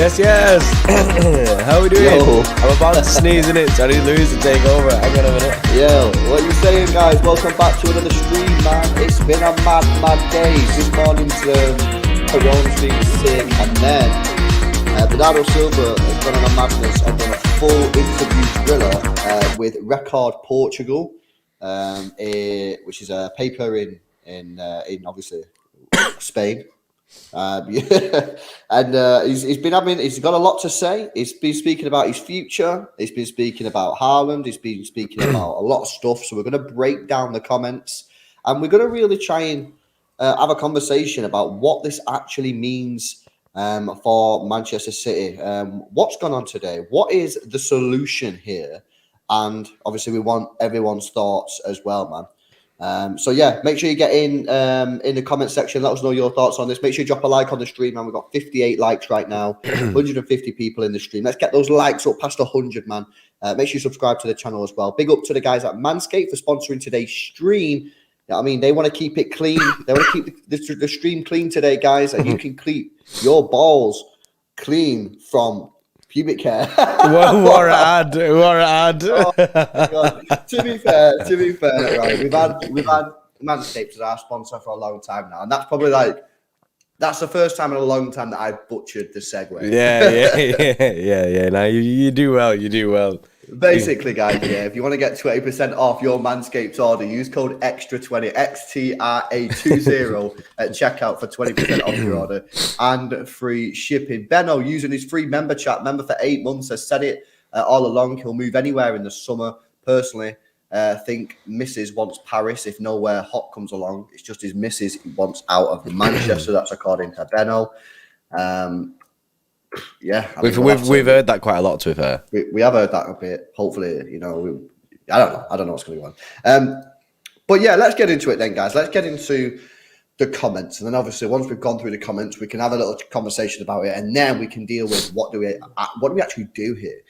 Yes. How are we doing? Yo. I'm about to sneeze in it, so I need Lewis to take over. Hang on a minute. Yo, what are you saying, guys? Welcome back to another stream, man. It's been a mad day. This morning's Corona being sick, and then Bernardo Silva has gone on a madness and done a full interview thriller with Record Portugal, which is a paper in obviously Spain. And he's got a lot to say. He's been speaking about his future. He's been speaking about Haaland. He's been speaking about a lot of stuff. So we're going to break down the comments, and we're going to really try and have a conversation about what this actually means for Manchester City. What's gone on today? What is the solution here? And obviously, we want everyone's thoughts as well, man. So yeah, make sure you get in the comment section. Let us know your thoughts on this. Make sure you drop a like on the stream, man. We've got 58 likes right now, 150 people in the stream. Let's get those likes up past 100, man. Make sure you subscribe to the channel as well. Big up to the guys at Manscaped for sponsoring today's stream. I mean, they want to keep it clean. They want to keep the stream clean today, guys, and you can keep your balls clean from pubic hair. What an ad! What an ad! Oh, to be fair, right? We've had Manscaped as our sponsor for a long time now, and that's probably that's the first time in a long time that I've butchered the segue. Yeah. Now you do well. You do well. Basically, guys, yeah, if you want to get 20% off your Manscaped order, use code XTRA20, XTRA20 at checkout for 20% off your order and free shipping. Benno, using his free member chat, member for 8 months, has said it all along. He'll move anywhere in the summer. Personally, think Mrs. wants Paris if nowhere hot comes along. It's just his Mrs. he wants out of Manchester. That's according to Benno. Yeah, we've heard that quite a lot. To be fair, we have heard that a bit. Hopefully, I don't know what's going on. But yeah, let's get into it then, guys. Let's get into the comments, and then obviously once we've gone through the comments, we can have a little conversation about it, and then we can deal with what do we actually do here.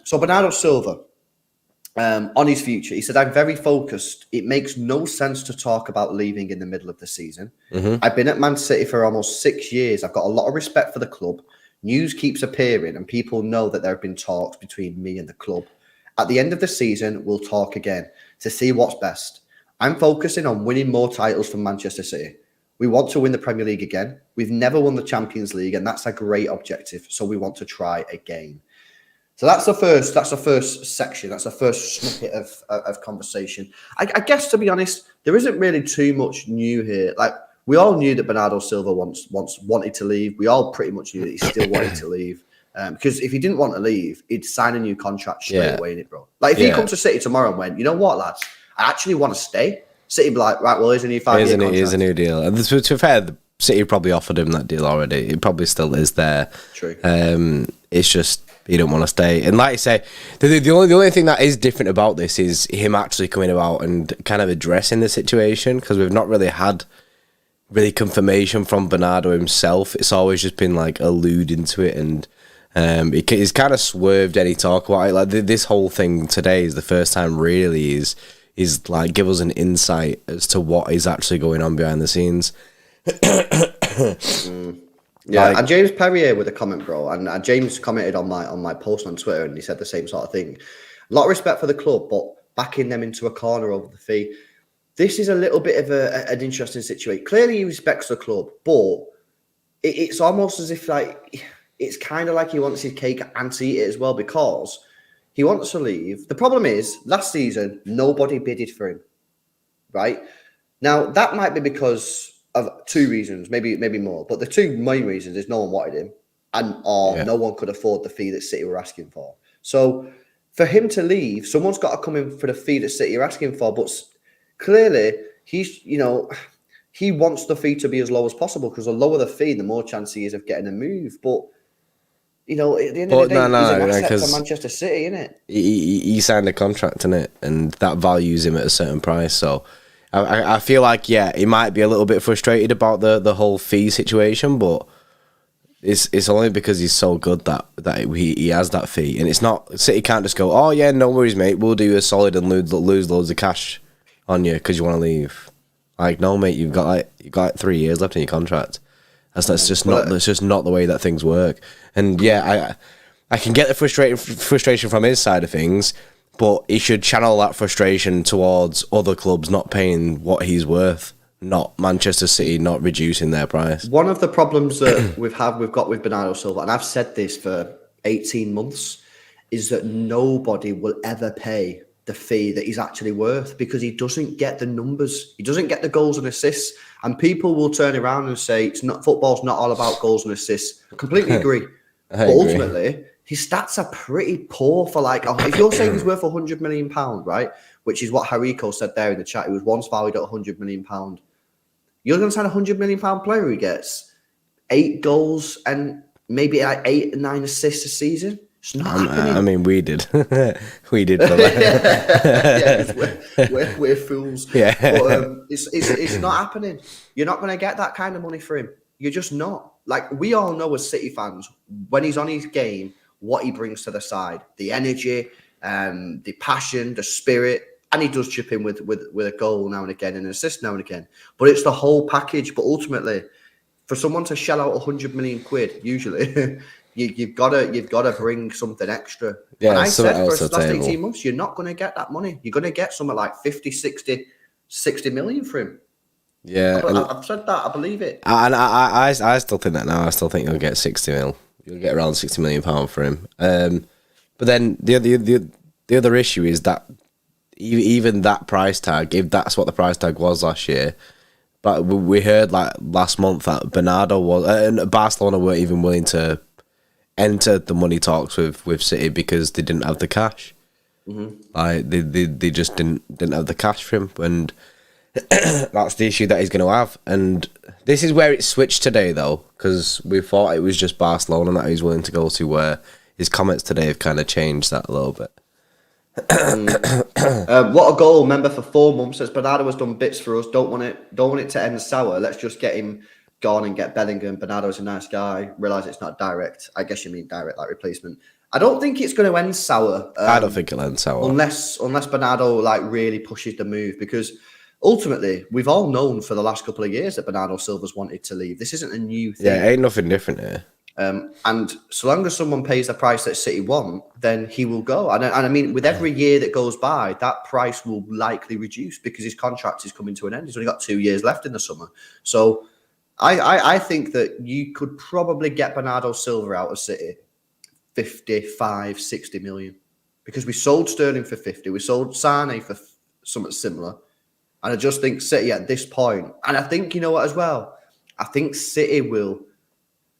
So Bernardo Silva, on his future, he said, "I'm very focused. It makes no sense to talk about leaving in the middle of the season. I've been at Man City for almost 6 years. I've got a lot of respect for the club. News keeps appearing and people know that there have been talks between me and the club. At the end of the season, we'll talk again to see what's best. I'm focusing on winning more titles for Manchester City. We want to win the Premier League again. We've never won the Champions League, and that's a great objective. So we want to try again." So that's the first section. That's the first snippet of conversation. I guess, to be honest, there isn't really too much new here. Like, we all knew that Bernardo Silva once wanted to leave. We all pretty much knew that he still wanted to leave. Because if he didn't want to leave, he'd sign a new contract straight away, innit, bro? Like, if he comes to City tomorrow and went, you know what, lads, I actually want to stay. City be like, right, well, here's a new 5-year contract. Here's a new deal. And to be fair, City probably offered him that deal already. It probably still is there. True. It's just he don't want to stay. And like I say, the only thing that is different about this is him actually coming about and kind of addressing the situation, because we've not really had confirmation from Bernardo himself. It's always just been like alluding to it, and he's kind of swerved any talk about it. Like this whole thing today is the first time really is like give us an insight as to what is actually going on behind the scenes. Yeah, and James Perrier with a comment, bro, and James commented on my post on Twitter, and he said the same sort of thing. A lot of respect for the club, but backing them into a corner over the fee. This is a little bit of an interesting situation. Clearly, he respects the club, but it's almost as if it's kind of like he wants his cake and to eat it as well, because he wants to leave. The problem is, last season, nobody bidded for him, right? Now, that might be because of 2 reasons, maybe more. But the 2 main reasons is no one wanted him, or no one could afford the fee that City were asking for. So for him to leave, someone's got to come in for the fee that City are asking for, but clearly, he wants the fee to be as low as possible, because the lower the fee, the more chance he is of getting a move. But, at the end of the day, he's an asset for Manchester City, isn't it? He signed a contract, innit? And that values him at a certain price. So I feel like, he might be a little bit frustrated about the whole fee situation, but it's only because he's so good that he has that fee. And it's not, City can't just go, oh yeah, no worries, mate, we'll do you a solid and lose loads of cash on you because you want to leave. Like, no, mate, you've got 3 years left in your contract. That's just not. That's just not the way that things work. And yeah, I can get the frustration from his side of things, but he should channel that frustration towards other clubs not paying what he's worth, not Manchester City not reducing their price. One of the problems that we've got with Bernardo Silva, and I've said this for 18 months, is that nobody will ever pay the fee that he's actually worth because he doesn't get the numbers. He doesn't get the goals and assists. And people will turn around and say football's not all about goals and assists. I completely agree. But ultimately, his stats are pretty poor for if you're saying he's worth £100 million, right? Which is what Hariko said there in the chat. He was once valued at £100 million. You're going to sign a £100 million player who gets 8 goals and maybe 8 or 9 assists a season. It's not happening. I mean, we did. We did for that. Yeah, we're fools. Yeah. But it's not happening. You're not going to get that kind of money for him. You're just not. We all know as City fans, when he's on his game, what he brings to the side. The energy, the passion, the spirit. And he does chip in with a goal now and again and an assist now and again. But it's the whole package. But ultimately, for someone to shell out £100 million, usually... You've got to bring something extra. Yeah, and I said for the last 18 months, you're not going to get that money. You're going to get something like 50, 60 million for him. Yeah. I've said that. I believe it. And I still think that now. I still think you'll get 60 mil. You'll get around £60 million for him. But then the other issue is that even that price tag, if that's what the price tag was last year, but we heard last month that Bernardo was, and Barcelona weren't even willing to enter the money talks with City because they didn't have the cash. Mm-hmm. They just didn't have the cash for him, and that's the issue that he's going to have. And this is where it switched today, though, because we thought it was just Barcelona that he was willing to go to. Where his comments today have kind of changed that a little bit. What a goal! Remember, for 4 months, as Bernardo has done bits for us. Don't want it to end sour. Let's just get him gone and get Bellingham. Bernardo's a nice guy. Realise it's not direct. I guess you mean direct replacement. I don't think it's going to end sour. I don't think it'll end sour unless Bernardo really pushes the move, because ultimately we've all known for the last couple of years that Bernardo Silva's wanted to leave. This isn't a new thing. Yeah, ain't nothing different here. And so long as someone pays the price that City want, then he will go. And I mean, with every year that goes by, that price will likely reduce because his contract is coming to an end. He's only got 2 years left in the summer. So I think that you could probably get Bernardo Silva out of City 55, 60 million, because we sold Sterling for 50. We sold Sane for something similar. And I just think City at this point, and I think, you know what, as well, I think City will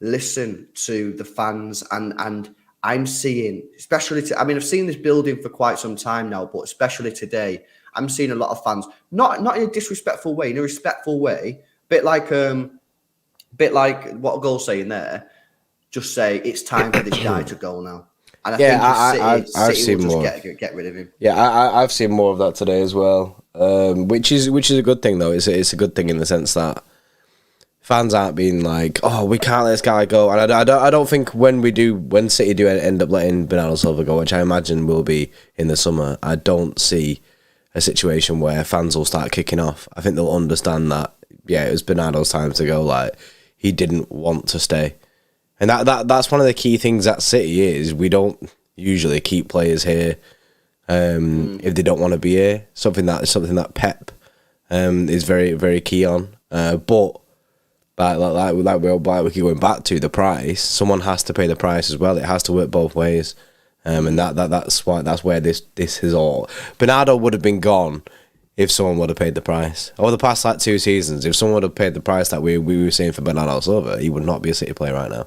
listen to the fans, and I'm seeing, especially, I've seen this building for quite some time now, but especially today, I'm seeing a lot of fans, not in a disrespectful way, in a respectful way, bit like what a goal's saying there, just say it's time for this guy to go now. And I think City will just get rid of him. Yeah, I've seen more of that today as well, which is a good thing, though. It's a good thing in the sense that fans aren't being like, oh, we can't let this guy go. And I don't think when City do end up letting Bernardo Silva go, which I imagine will be in the summer, I don't see a situation where fans will start kicking off. I think they'll understand that, yeah, it was Bernardo's time to go. He didn't want to stay. And that's one of the key things at City is we don't usually keep players here if they don't want to be here. Something that Pep is very, very key on. But we keep going back to the price. Someone has to pay the price as well. It has to work both ways, and that's where this is all. Bernardo would have been gone if someone would have paid the price. Over the past 2 seasons, if someone would have paid the price that we were seeing for Bernardo Silva, he would not be a City player right now.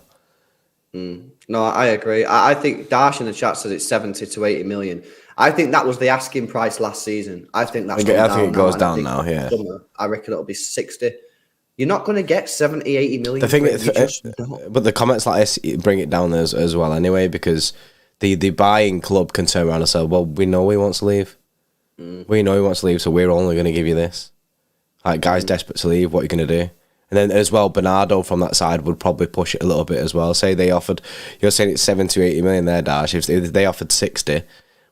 No, I agree. I think Dash in the chat says it's 70 to 80 million. I think that was the asking price last season. I think that's I think it goes down now. Yeah, summer, I reckon it'll be 60. You're not going to get 70, 80 million. The thing but the comments like this bring it down as well anyway, because the buying club can turn around and say, well, we know he wants to leave. We know he wants to leave, so we're only going to give you this. Guy's desperate to leave, what are you going to do? And then as well, Bernardo from that side would probably push it a little bit as well. Say they offered, you're saying it's 70 to 80 million there, Dash. If they offered 60,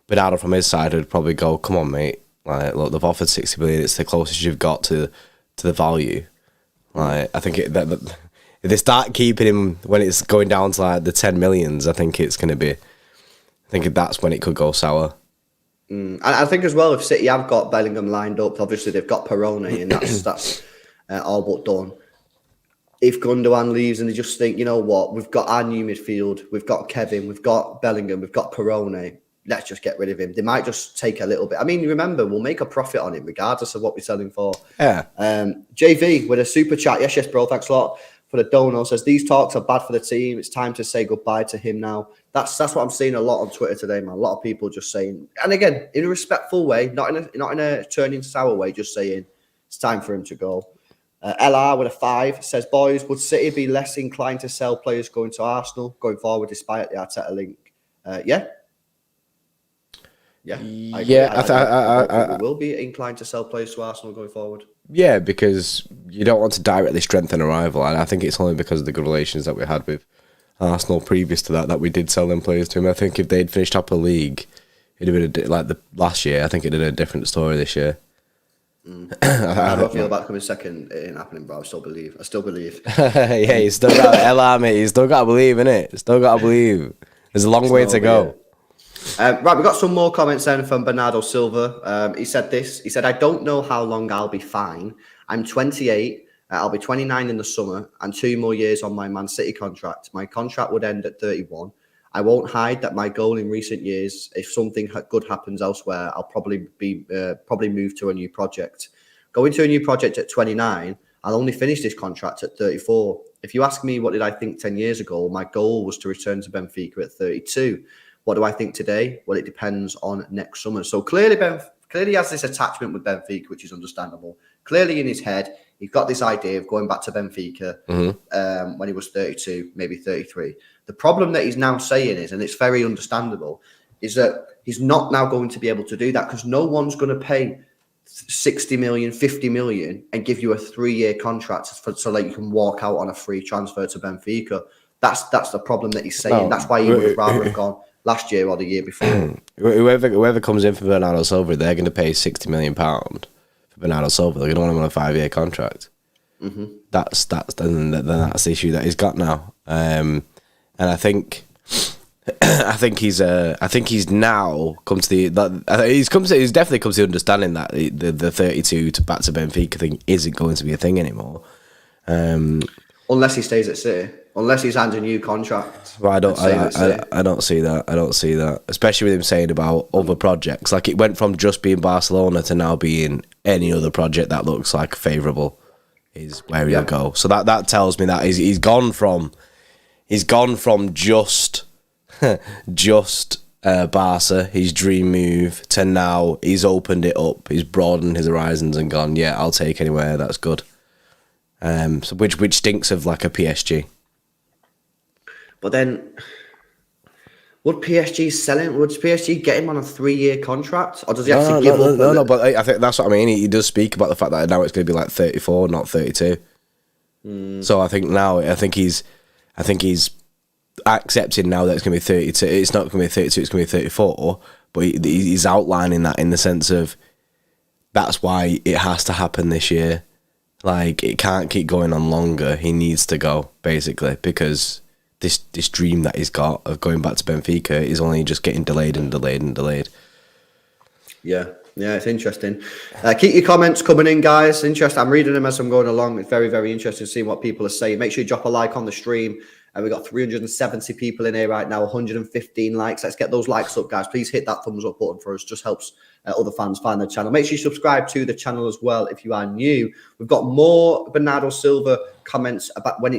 Bernardo from his side would probably go, come on, mate. Look, they've offered 60 million. It's the closest you've got to the value. I think if they start keeping him when it's going down to like the 10 millions, I think it's going to be. I think that's when it could go sour. And I think as well, if City have got Bellingham lined up, obviously they've got Perone, and that's all but done. If Gundogan leaves and they just think, you know what, we've got our new midfield, we've got Kevin, we've got Bellingham, we've got Perone, let's just get rid of him. They might just take a little bit. I mean, remember, we'll make a profit on him regardless of what we're selling for. Yeah. JV with a super chat. Yes, bro. Thanks a lot for the dono. Says, these talks are bad for the team. It's time to say goodbye to him now. That's what I'm seeing a lot on Twitter today, man. A lot of people just saying, and again, in a respectful way, not in a turning sour way, just saying it's time for him to go. LR with a 5 says, boys, would City be less inclined to sell players going to Arsenal going forward despite the Arteta link? Yeah. I will be inclined to sell players to Arsenal going forward. Yeah, because you don't want to directly strengthen a rival, and I think it's only because of the good relations that we had with Arsenal previous to that we did sell them players to him. I think if they'd finished top of the league, it'd have been like the last year. I think it'd have been a different story this year. I don't feel about coming second. It ain't happening, bro. I still believe. Yeah, you still got LR, mate. You still got to believe, innit? Still got to believe. There's a long way to go. Right, we've got some more comments then from Bernardo Silva. He said this. He said, I don't know how long I'll be fine. I'm 28. I'll be 29 in the summer and 2 more years on my Man City contract. My contract would end at 31. I won't hide that my goal in recent years, if something good happens elsewhere, I'll probably move to a new project. Going to a new project at 29, I'll only finish this contract at 34. If you ask me what did I think 10 years ago, my goal was to return to Benfica at 32. What do I think today? Well, it depends on next summer. So clearly he has this attachment with Benfica, which is understandable. Clearly in his head, he's got this idea of going back to Benfica when he was 32, maybe 33. The problem that he's now saying is, and it's very understandable, is that he's not now going to be able to do that because no one's going to pay 60 million, 50 million and give you a 3-year contract so that you can walk out on a free transfer to Benfica. That's the problem that he's saying. That's why he would rather have gone last year or the year before. Whoever comes in for Bernardo Silva, they're going to pay £60 million for Bernardo Silva. They're going to want him on a 5-year contract. That's the issue that he's got now. And I think he's now come to he's definitely come to the understanding that the 32 to back to Benfica thing isn't going to be a thing anymore. Unless he stays at City. Unless he's signed a new contract. Well, I don't see that. I don't see that. Especially with him saying about other projects. Like, it went from just being Barcelona to now being any other project that looks like favourable is where he'll go. So that tells me that he's gone from just Barca, his dream move, to now he's opened it up. He's broadened his horizons and gone, yeah, I'll take anywhere. That's good. So which stinks of like a PSG. But then, would PSG get him on a 3-year contract? Or does he have to give up? No, but I think that's what I mean. He does speak about the fact that now it's going to be like 34, not 32. So I think he's accepting now that it's going to be 32. It's not going to be 32, it's going to be 34. But he's outlining that in the sense of that's why it has to happen this year. Like, it can't keep going on longer. He needs to go, basically, because this dream that he's got of going back to Benfica is only just getting delayed and delayed and delayed. Yeah, it's interesting. Keep your comments coming in, guys. Interesting. I'm reading them as I'm going along. It's very, very interesting to see what people are saying. Make sure you drop a like on the stream. We've got 370 people in here right now, 115 likes. Let's get those likes up, guys. Please hit that thumbs up button for us. Just helps other fans find the channel. Make sure you subscribe to the channel as well if you are new. We've got more Bernardo Silva comments about when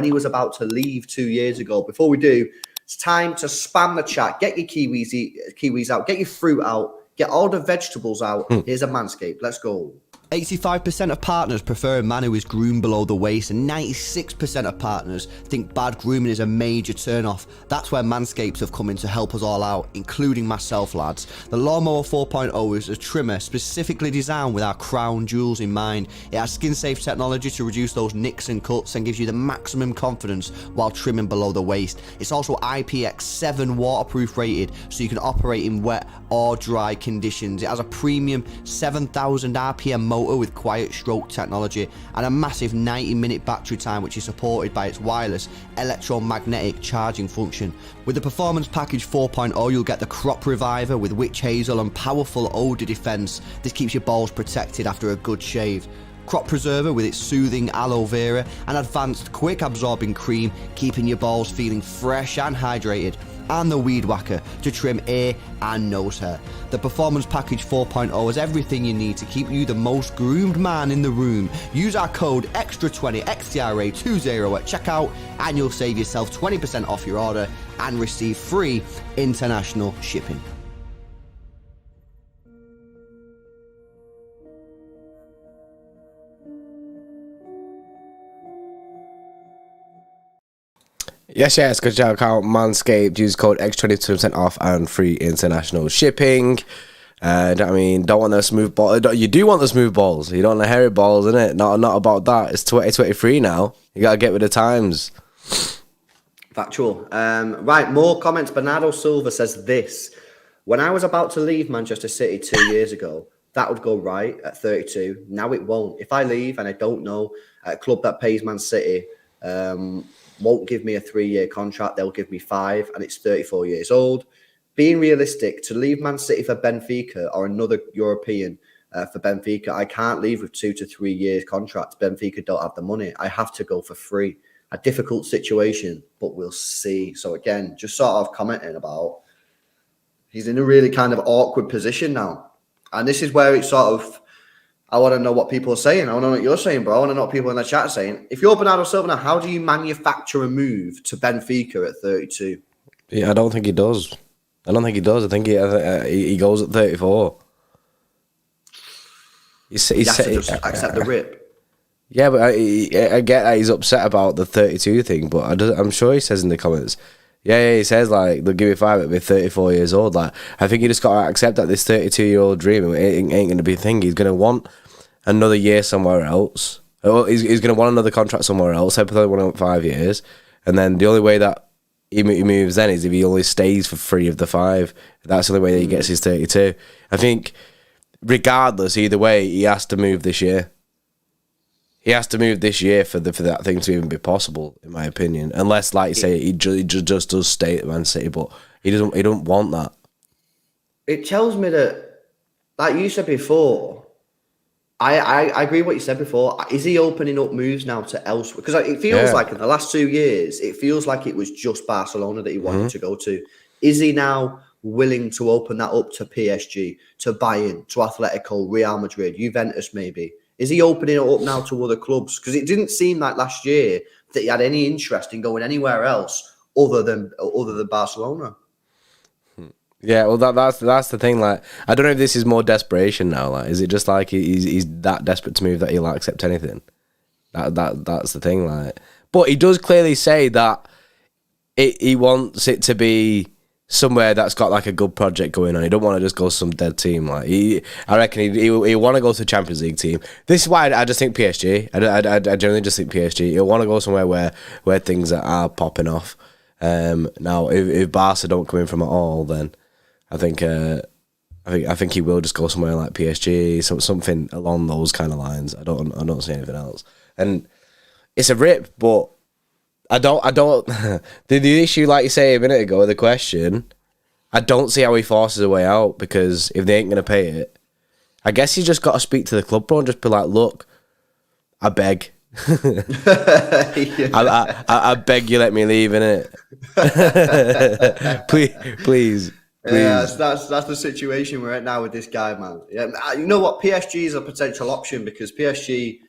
he was about to leave 2 years ago. Before we do, it's time to spam the chat. Get your kiwis out. Get your fruit out. Get all the vegetables out. Here's a Manscaped. Let's go. 85% of partners prefer a man who is groomed below the waist, and 96% of partners think bad grooming is a major turn-off. That's where Manscaped have come in to help us all out, including myself, lads. The Lawnmower 4.0 is a trimmer specifically designed with our crown jewels in mind. It has skin-safe technology to reduce those nicks and cuts and gives you the maximum confidence while trimming below the waist. It's also IPX7 waterproof rated, so you can operate in wet or dry conditions. It has a premium 7,000 RPM motor motor with quiet stroke technology and a massive 90-minute battery time, which is supported by its wireless electromagnetic charging function. With the Performance Package 4.0, you'll get the Crop Reviver with witch hazel and powerful odor defense. This keeps your balls protected after a good shave. Crop Preserver with its soothing aloe vera and advanced quick absorbing cream, keeping your balls feeling fresh and hydrated. And the Weed Whacker to trim ear and nose hair. The Performance Package 4.0 has everything you need to keep you the most groomed man in the room. Use our code XTRA20 XTRA20 at checkout and you'll save yourself 20% off your order and receive free international shipping. Yes, go check out Manscaped. Use code X20% off and free international shipping. I mean, don't want those smooth balls. You do want the smooth balls. You don't want the hairy balls, innit? Not about that. It's 2023 now. You gotta get with the times. Factual. Right, more comments. Bernardo Silva says this. When I was about to leave Manchester City 2 years ago, that would go right at 32. Now it won't. If I leave and I don't know a club that pays Man City, won't give me a 3-year contract, they'll give me 5, and it's 34 years old. Being realistic, to leave Man City for Benfica or another European for Benfica, I can't leave with 2 to 3 years contracts. Benfica don't have the money. I have to go for free. A difficult situation, but we'll see. So again, just sort of commenting about he's in a really kind of awkward position now. And this is where it's sort of, I want to know what people are saying. I want to know what you're saying, bro. I want to know what people in the chat are saying. If you're Bernardo Silva now, how do you manufacture a move to Benfica at 32? Yeah, I don't think he does. I think he goes at 34. He has to just accept the rip. Yeah, but I get that he's upset about the 32 thing, but I'm sure he says in the comments, yeah, he says, like, they'll give me 5 at be 34 years old. Like, I think you just got to accept that this 32-year-old dream ain't going to be a thing. He's going to want another year somewhere else. He's going to want another contract somewhere else. I probably want 5 years. And then the only way that he moves then is if he only stays for 3 of the 5. That's the only way that he gets his 32. I think, regardless, either way, he has to move this year. He has to move this year for that thing to even be possible, in my opinion. Unless, like you say, he just does stay at Man City, but he don't want that. It tells me that, like you said before, I agree with what you said before. Is he opening up moves now to elsewhere? Because it feels like in the last 2 years, it feels like it was just Barcelona that he wanted to go to. Is he now willing to open that up to PSG, to Bayern, to Atletico, Real Madrid, Juventus maybe? Is he opening it up now to other clubs? Because it didn't seem like last year that he had any interest in going anywhere else other than Barcelona. Yeah, well, that's the thing. Like, I don't know if this is more desperation now. Like, is it just like he's that desperate to move that he'll accept anything? That's the thing. Like, but he does clearly say that he wants it to be somewhere that's got like a good project going on. He don't want to just go to some dead team. Like, I reckon he want to go to the Champions League team. This is why I just think PSG. I generally just think PSG. He'll want to go somewhere where things are popping off. Now, if Barca don't come in from at all, then I think he will just go somewhere like PSG, something along those kind of lines. I don't see anything else. And it's a rip, but I don't. The issue, like you say a minute ago, the question, I don't see how he forces a way out, because if they ain't gonna pay it, I guess you just got to speak to the club, bro, and just be like, look, I beg. I beg you, let me leave, innit? please. Yeah, that's the situation we're at now with this guy, man. Yeah, you know what? PSG is a potential option because PSG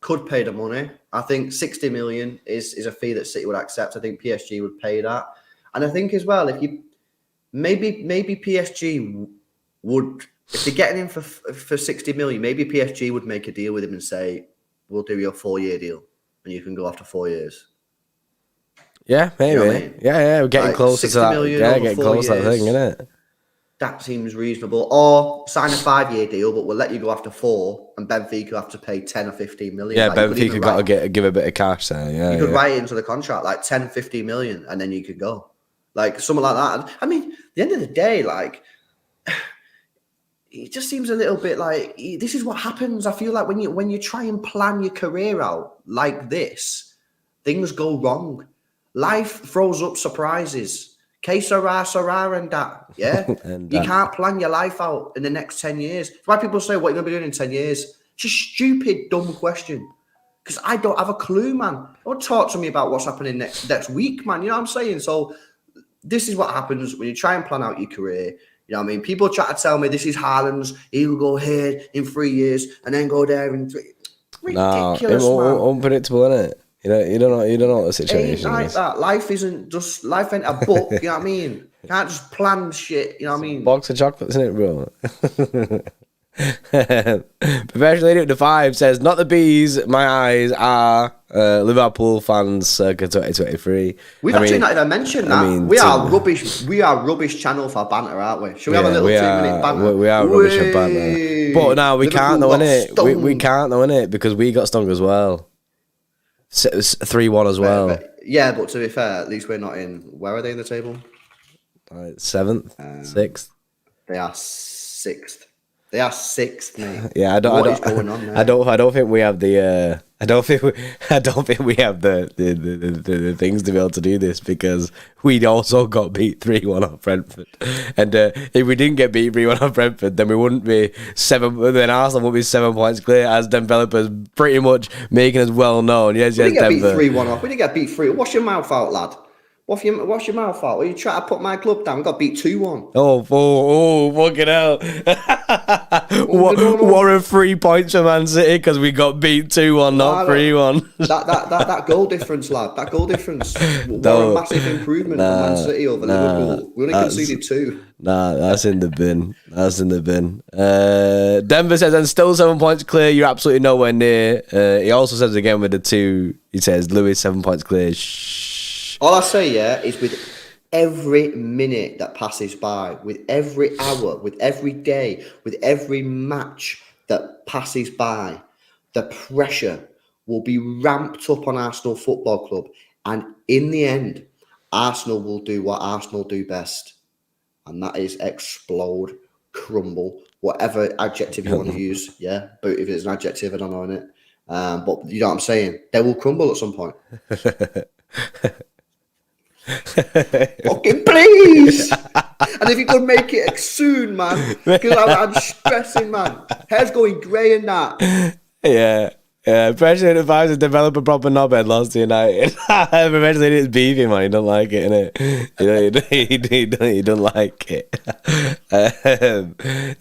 could pay the money. I think 60 million is a fee that City would accept. I think PSG would pay that, and I think as well, if you maybe PSG would, if they're getting him for 60 million, maybe PSG would make a deal with him and say, we'll do your 4-year deal and you can go after 4 years. Yeah, maybe. You know what I mean? Yeah, we're getting like closer to that. Yeah, getting close to that thing, innit? That seems reasonable. Or sign a 5-year deal, but we'll let you go after 4, and Benfica have to pay 10 or 15 million. Yeah, like, Benfica got to give a bit of cash there. Yeah, you could write it into the contract like 10, 15 million, and then you could go. Like something like that. I mean, at the end of the day, like, it just seems a little bit like this is what happens. I feel like when you try and plan your career out like this, things go wrong. Life throws up surprises. Que sera, sera, and that. Yeah, And you can't plan your life out in the next 10 years. That's why people say, "What are you gonna be doing in 10 years?" It's a stupid, dumb question. Because I don't have a clue, man. Don't talk to me about what's happening next week, man. You know what I'm saying? So this is what happens when you try and plan out your career. You know what I mean? People try to tell me this is Haaland's. He'll go here in 3 years and then go there in 3. Ridiculous, man. Unpredictable, isn't it? You don't know what the situation Ain't like is. that. Life ain't a book. You know what I mean? You can't just plan shit. You know what I mean? Box of chocolates, isn't it, bro? Professional Idiot to 5 says, not the bees, my eyes are Liverpool fans circa 2023. We've actually not even mentioned that. We are rubbish. We are rubbish channel for banter, aren't we? Should we have a little 2-minute banter? We are rubbish at banter. But now we can't though, innit? We can't though, innit? Because we got stung as well. So it was 3-1 as well. But to be fair, at least we're not in. Where are they in the table? 7th, 6th. They are 6th. They are 6th, mate. Yeah, I don't think we have the. I don't think we have the things to be able to do this, because we also got beat 3-1 off Brentford, and if we didn't get beat 3-1 off Brentford, then we wouldn't be 7. Then Arsenal would be 7 points clear, as developers pretty much making us well known. Yes, we didn't get Denver. beat 3-1 off. We didn't get beat 3. Wash your mouth out, lad. Wash your mouth out. Are you trying to put my club down? We got beat 2-1. Oh, fucking hell. Warren 3 points for Man City because we got beat 2-1, not 3-1. That goal difference, lad. That goal difference. What a massive improvement for Man City over Liverpool. We only conceded 2. Nah, that's in the bin. Denver says, and still 7 points clear. You're absolutely nowhere near. He also says again with the 2, he says, Lewis 7 points clear. Shh. All I say, is with every minute that passes by, with every hour, with every day, with every match that passes by, the pressure will be ramped up on Arsenal Football Club. And in the end, Arsenal will do what Arsenal do best. And that is explode, crumble, whatever adjective you want to use. Yeah, but if it's an adjective, I don't know, innit? But you know what I'm saying? They will crumble at some point. Fucking please! And if you could make it soon, man, because I'm stressing, man. Hair's going grey and that. Yeah. President advises develop a proper knobhead lost to United. Eventually it's beefy, man. He don't like it, innit? He don't like it.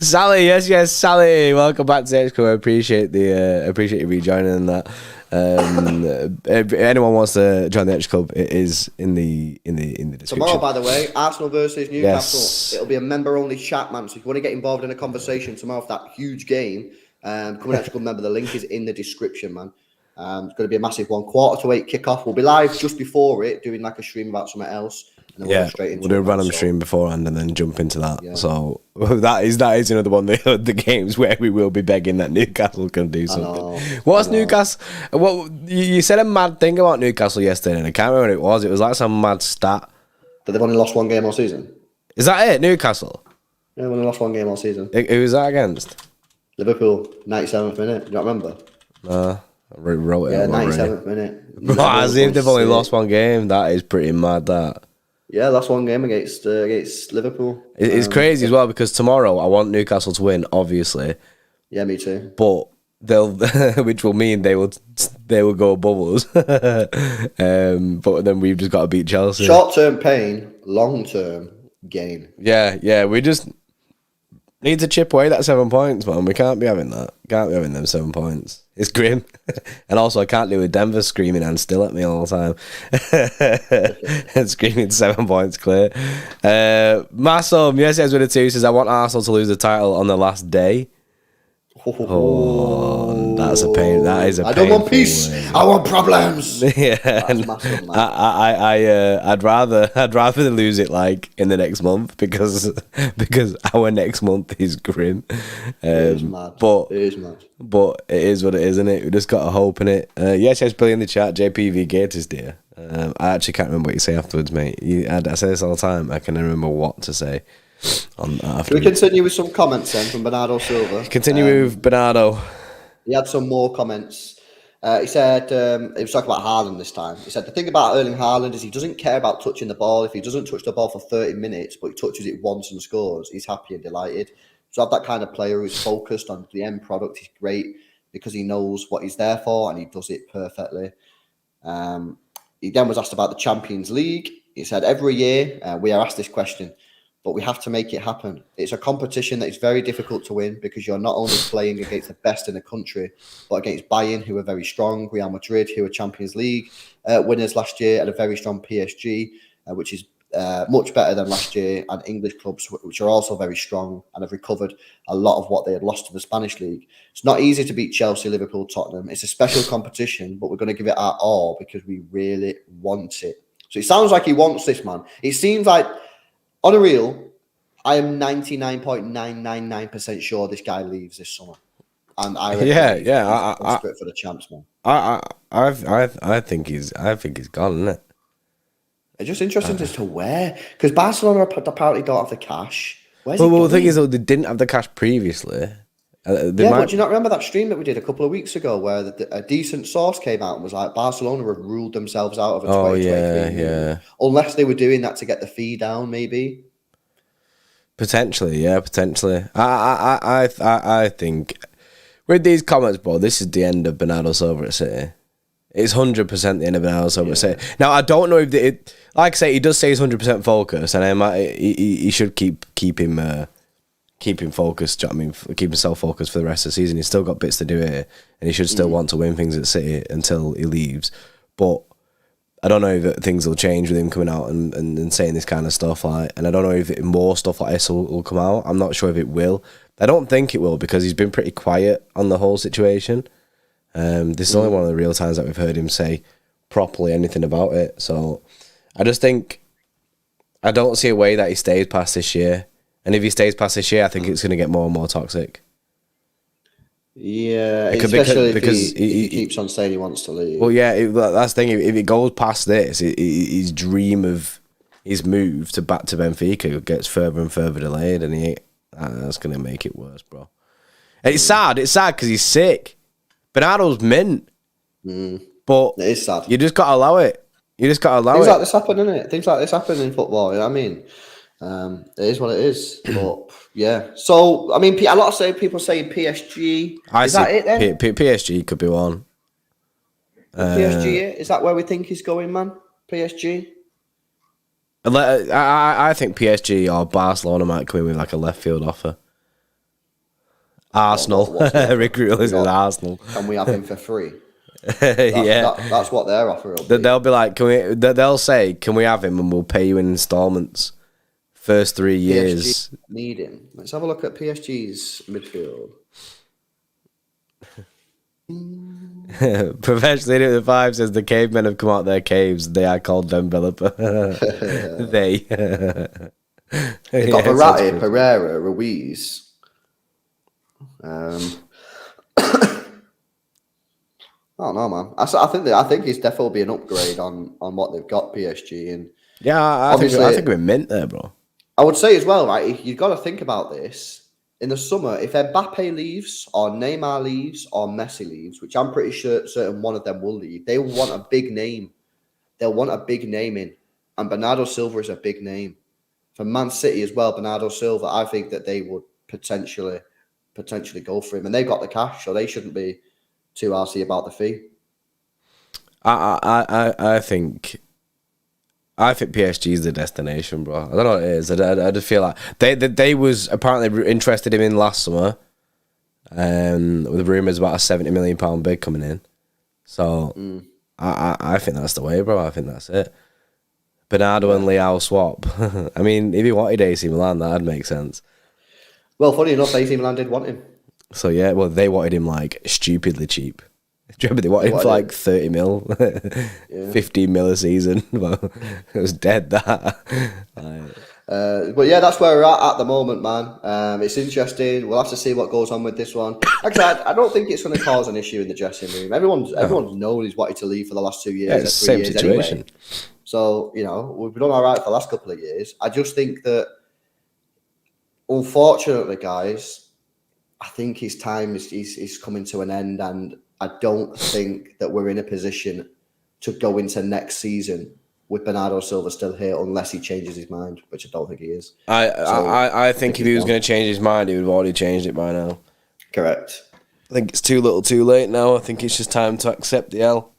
Sally, yes, Sally. Welcome back to Xtra Club. I appreciate you rejoining and that. If anyone wants to join the Xtra Club, it is in the description. Tomorrow, by the way, Arsenal versus Newcastle. Yes. It'll be a member-only chat, man. So if you want to get involved in a conversation tomorrow for that huge game, come and Xtra Club member. The link is in the description, man. It's going to be a massive one. 7:45 kickoff. We'll be live just before it, doing like a stream about something else. And then we'll do a random stream beforehand and then jump into that. Yeah. So that is another one of the games where we will be begging that Newcastle can do something. What's Newcastle? What you said a mad thing about Newcastle yesterday, and I can't remember what it was. It was like some mad stat that they've only lost 1 game all season. Is that it, Newcastle? Yeah, they've only lost 1 game all season. Who was that against? Liverpool, 97th minute. Do you not remember? I wrote it. Yeah, 97th minute. As if they've only lost 1 game. That is pretty mad. That. Yeah, last 1 game against Liverpool. It's crazy as well, because tomorrow I want Newcastle to win, obviously. Yeah, me too. But they'll, which will mean they will go above us. But then we've just got to beat Chelsea. Short-term pain, long-term gain. Yeah. We just need to chip away that 7 points, man. We can't be having that. Can't be having them 7 points. It's grim. And also, I can't do with Denver screaming and still at me all the time. And screaming 7 points clear. Masom, yes, with a 2, says, I want Arsenal to lose the title on the last day. Oh, that's a pain. That is a pain. I don't want peace. I want problems. Yeah, that's massive, man. I'd rather lose it like in the next month because our next month is grim. It is mad. It is mad. But it is what it is, isn't it? We just got to hope in it. Yes, Billy in the chat. JPV Gators, dear. I actually can't remember what you say afterwards, mate. I say this all the time. I can remember what to say. on that. Can we continue with some comments then from Bernardo Silva? Continue with Bernardo. He had some more comments. He said, he was talking about Haaland this time. He said, the thing about Erling Haaland is he doesn't care about touching the ball. If he doesn't touch the ball for 30 minutes, but he touches it once and scores, he's happy and delighted. So have that kind of player who's focused on the end product is great because he knows what he's there for and he does it perfectly. He then was asked about the Champions League. He said, every year we are asked this question, but we have to make it happen. It's a competition that is very difficult to win because you're not only playing against the best in the country, but against Bayern, who are very strong, Real Madrid, who are Champions League winners last year, and a very strong PSG, which is much better than last year, and English clubs, which are also very strong and have recovered a lot of what they had lost to the Spanish league. It's not easy to beat Chelsea, Liverpool, Tottenham. It's a special competition, but we're going to give it our all because we really want it. So it sounds like he wants this, man. It seems like, on a real, I am 99.999% sure this guy leaves this summer. And I reckon he's desperate for the champs, man. I think he's gone, isn't it? It's just interesting as to where, because Barcelona apparently don't have the cash. Well, the thing is, though, they didn't have the cash previously. But do you not remember that stream that we did a couple of weeks ago where a decent source came out and was like, Barcelona have ruled themselves out of a 2023 million, unless they were doing that to get the fee down, maybe. Potentially. I think with these comments, bro, this is the end of Bernardo Silva at City. It's 100% the end of Bernardo Silva at City. Now, I don't know if like I say, he does say he's 100% focused, and he should keep him focused. Do you know what I mean? Keep himself focused for the rest of the season. He's still got bits to do here, and he should still want to win things at City until he leaves. But I don't know if things will change with him coming out and saying this kind of stuff. And I don't know if more stuff like this will come out. I'm not sure if it will. I don't think it will because he's been pretty quiet on the whole situation. This is only one of the real times that we've heard him say properly anything about it. So I just think I don't see a way that he stays past this year. And if he stays past this year, I think it's going to get more and more toxic. Yeah, especially if he keeps on saying he wants to leave. Well, yeah, that's the thing. If it goes past this, his dream of his move back to Benfica gets further and further delayed, and that's going to make it worse, bro. And it's sad. It's sad because he's sick. Bernardo's mint. But it is sad. You just got to allow it. Things like this happen, innit? Things like this happen in football, you know what I mean? It is what it is. But yeah. So I mean, a lot of people saying PSG. Is that it then? PSG could be one. PSG, is that where we think he's going, man? PSG. I think PSG or Barcelona might come in with like a left field offer. Arsenal. Rick Grealish is Arsenal. Can we have him for free? That's what their offer will be. They'll be like, they'll say, can we have him and we'll pay you in installments. First 3 years. PSG need him. Let's have a look at PSG's midfield. Professionally at the 5 says the cavemen have come out of their caves. They are called Dembélé. They got Verratti, Pereira, Ruiz. I don't know, man. I think it's definitely be an upgrade on what they've got, PSG, and I think we're mint there, bro. I would say as well, right? You've got to think about this. In the summer, if Mbappe leaves, or Neymar leaves, or Messi leaves, which I'm pretty certain one of them will leave, they will want a big name. They'll want a big name in, and Bernardo Silva is a big name for Man City as well. Bernardo Silva, I think that they would potentially go for him, and they've got the cash, so they shouldn't be too arsy about the fee. I think PSG is the destination, bro. I don't know what it is. I just feel like they was apparently interested in him last summer, with rumours about a £70 million bid coming in. So I think that's the way, bro. I think that's it. Bernardo and Leao swap. I mean, if he wanted AC Milan, that'd make sense. Well, funny enough, AC Milan did want him. So yeah, well, they wanted him like stupidly cheap. Do you remember they wanted him for like 30 mil, 15 mil a season? Well, it was dead that. But yeah, that's where we're at the moment, man. It's interesting. We'll have to see what goes on with this one. Actually, I don't think it's going to cause an issue in the dressing room. Everyone's known he's wanted to leave for the last 2 years. Yeah, it's the same situation. Anyway. So, we've done all right for the last couple of years. I just think that unfortunately, guys, I think his time is coming to an end, and I don't think that we're in a position to go into next season with Bernardo Silva still here unless he changes his mind, which I don't think he is. I think if he was going to change his mind, he would have already changed it by now. Correct. I think it's too little too late now. I think it's just time to accept the L.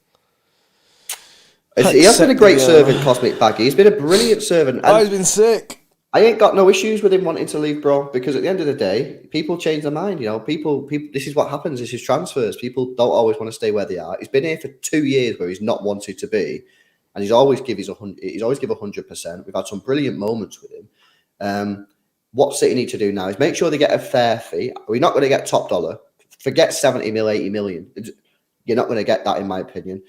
He has been a great servant, Cosmic Baggy. He's been a brilliant servant. He's been sick. I ain't got no issues with him wanting to leave, bro, because at the end of the day, people change their mind. You know, people. This is what happens. This is transfers. People don't always want to stay where they are. He's been here for 2 years where he's not wanted to be, and he's always give 100%. We've had some brilliant moments with him. What City need to do now is make sure they get a fair fee. We're not going to get top dollar. Forget 70 mil, 80 million. You're not going to get that, in my opinion.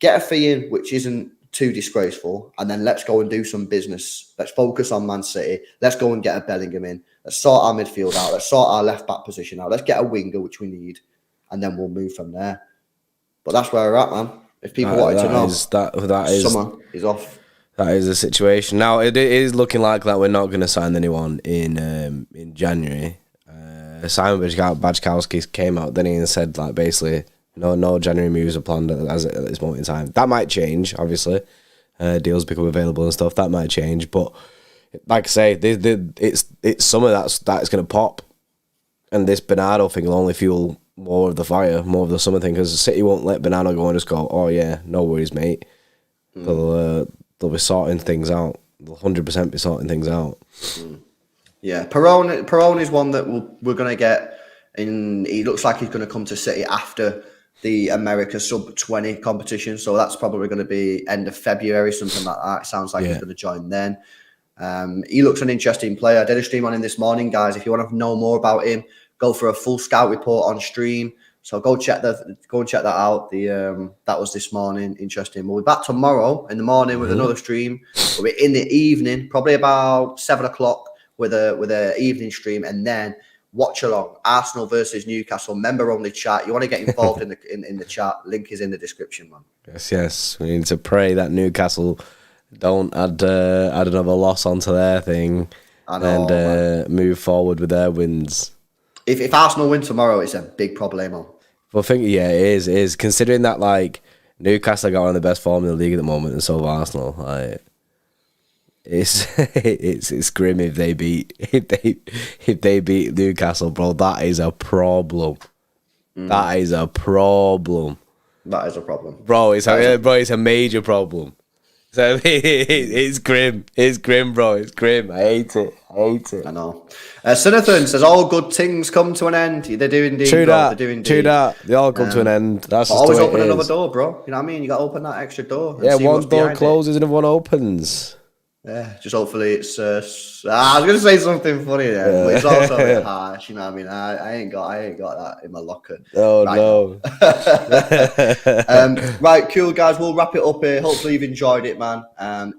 Get a fee in which isn't too disgraceful, and then let's go and do some business. Let's focus on Man City. Let's go and get a Bellingham in. Let's sort our midfield out. Let's sort our left back position out. Let's get a winger, which we need, and then we'll move from there. But that's where we're at, man. If people wanted to know, summer is off. That is the situation. Now it is looking like that we're not going to sign anyone in January. Simon Bajkowski came out then and said like basically. No January moves are planned at this moment in time. That might change, obviously. Deals become available and stuff. That might change, but like I say, it's summer that's going to pop, and this Bernardo thing will only fuel more of the fire, more of the summer thing, because City won't let Bernardo go and just go, oh yeah, no worries, mate. They'll be sorting things out. They'll 100% be sorting things out. Yeah, Perone is one that we're going to get. He looks like he's going to come to City after the America Sub-20 competition. So that's probably going to be end of February, something like that. It sounds like he's going to join then. He looks an interesting player. I did a stream on him this morning, guys. If you want to know more about him, go for a full scout report on stream. So go and check that out. That was this morning. Interesting. We'll be back tomorrow in the morning with another stream. We'll be in the evening, probably about 7 o'clock with a evening stream, and then watch along Arsenal versus Newcastle, member only chat. You want to get involved in the chat? Link is in the description, man. Yes. We need to pray that Newcastle don't add another loss onto their thing and move forward with their wins. If Arsenal win tomorrow, it's a big problemo. Well, I think it is considering that like Newcastle got one of the best form in the league at the moment, and so have Arsenal. Like, it's grim if they beat Newcastle, bro. That is a problem. That is a problem. That is a problem, bro. It's a major problem. So it's grim. It's grim, bro. It's grim. I hate it. I know. Sinathan says all good things come to an end. They do indeed. True that. True that. They all come to an end. That's just always open another door, bro. You know what I mean? You got to open that extra door. Yeah, one door closes and one opens. Yeah, just hopefully it's. I was gonna say something funny there, but it's also a bit harsh. You know what I mean? I ain't got that in my locker. Oh right no. Right, cool guys. We'll wrap it up here. Hopefully you've enjoyed it, man.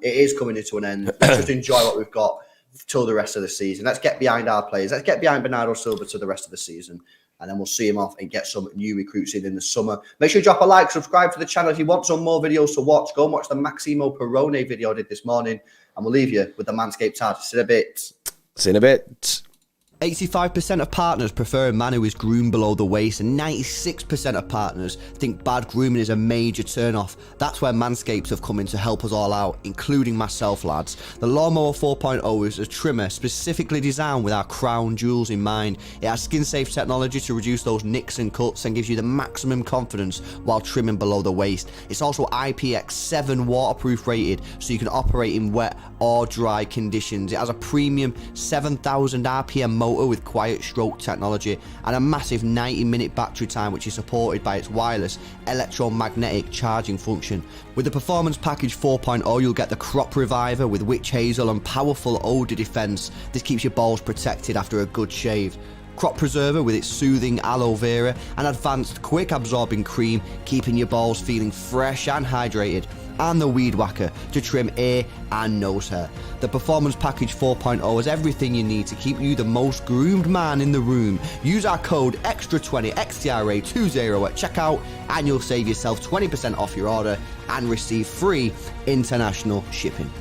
It is coming into an end. Let's just enjoy what we've got till the rest of the season. Let's get behind our players. Let's get behind Bernardo Silva to the rest of the season. And then we'll see him off and get some new recruits in the summer. Make sure you drop a like, subscribe to the channel. If you want some more videos to watch, go and watch the Maximo Perone video I did this morning. And we'll leave you with the Manscaped ad. See you in a bit. See you in a bit. 85% of partners prefer a man who is groomed below the waist, and 96% of partners think bad grooming is a major turn-off. That's where Manscaped have come in to help us all out, including myself, lads. The Lawnmower 4.0 is a trimmer specifically designed with our crown jewels in mind. It has skin-safe technology to reduce those nicks and cuts and gives you the maximum confidence while trimming below the waist. It's also IPX7 waterproof rated, so you can operate in wet or dry conditions. It has a premium 7,000 RPM motor with quiet stroke technology and a massive 90-minute battery time, which is supported by its wireless electromagnetic charging function. With the Performance Package 4.0, you'll get the Crop Reviver with witch hazel and powerful odor defense. This keeps your balls protected after a good shave. Crop Preserver with its soothing aloe vera and advanced quick absorbing cream, keeping your balls feeling fresh and hydrated. And the Weed Whacker to trim ear and nose hair. The Performance Package 4.0 has everything you need to keep you the most groomed man in the room. Use our code XTRA20 XTRA20 at checkout and you'll save yourself 20% off your order and receive free international shipping.